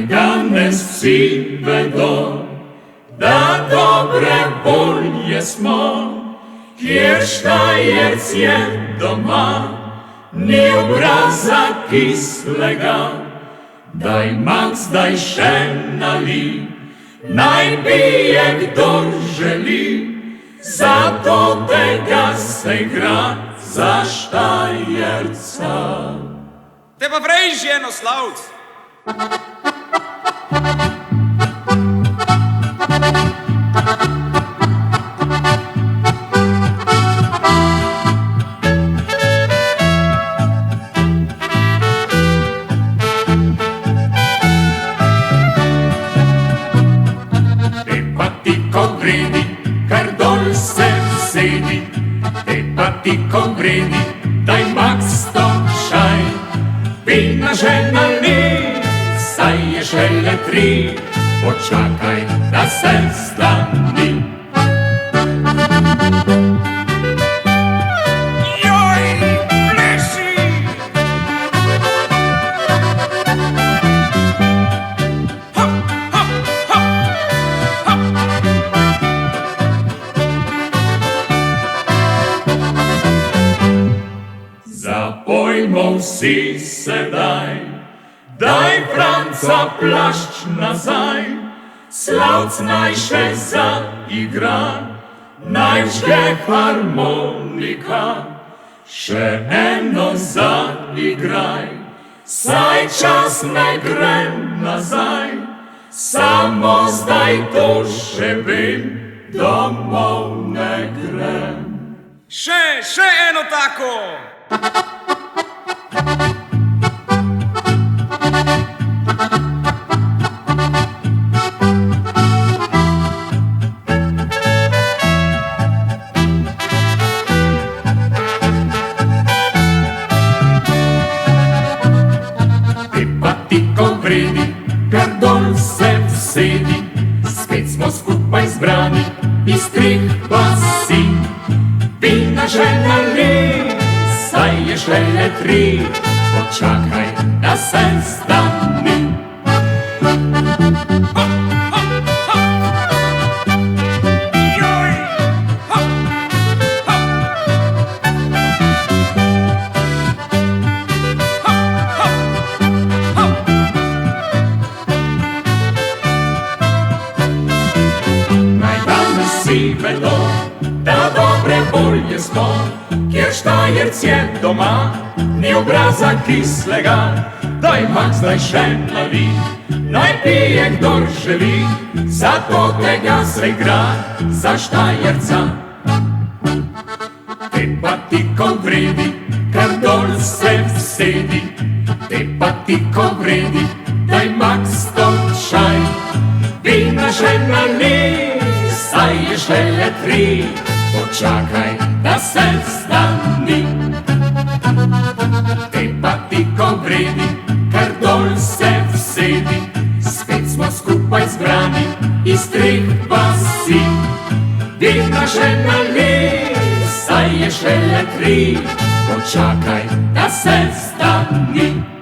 Danes vsi vedo, da dobre volje smo, kjer Štajerc je doma, ni obraza kislega. Daj mak zdaj še nali, naj pije kdor želi, zato tega se igra za Štajerca. Te pa prej ženo slavc. Vredi, kar dol se sedi, te pa ti ko vredi, daj mak stošaj. Vina že nali, saj je šele 3, počakaj, da se stani. Joj, pleši! Hop, hop, hop, hop! Zapojmo vsi sedaj, daj Franca plašč nazaj, slavc naj še zaigra, naj vžge harmonika. Še eno zaigraj, saj čas ne gre nazaj, samo zdaj to še vem, domov ne grem. Še eno tako! Te pa ti ko vredi, kar dol se vsedi, spet smo skupaj zbrani iz 3 vasi. Vina že nali, saj je šele 3, počakaj, da se stani. Joj, hop, hop, hop, hop, hop. Naj danes vsi vedo, da dobre volje smo, kjer Štajerc je doma, ni obraza kislega. Daj mak zdaj še nali, naj pije kdor želi, zato tega se igra za Štajerca. Te pa ti ko vredi, kar dol se vsedi, te pa ti ko vredi, daj mak stošaj. Vina že nali, saj je šele 3, počakaj, da se stani. Te pa ti ko vredi, kar dol se vsedi, spet smo skupaj zbrani iz 3 vasi. Vina že nali, saj je šele 3, počakaj, da se stani.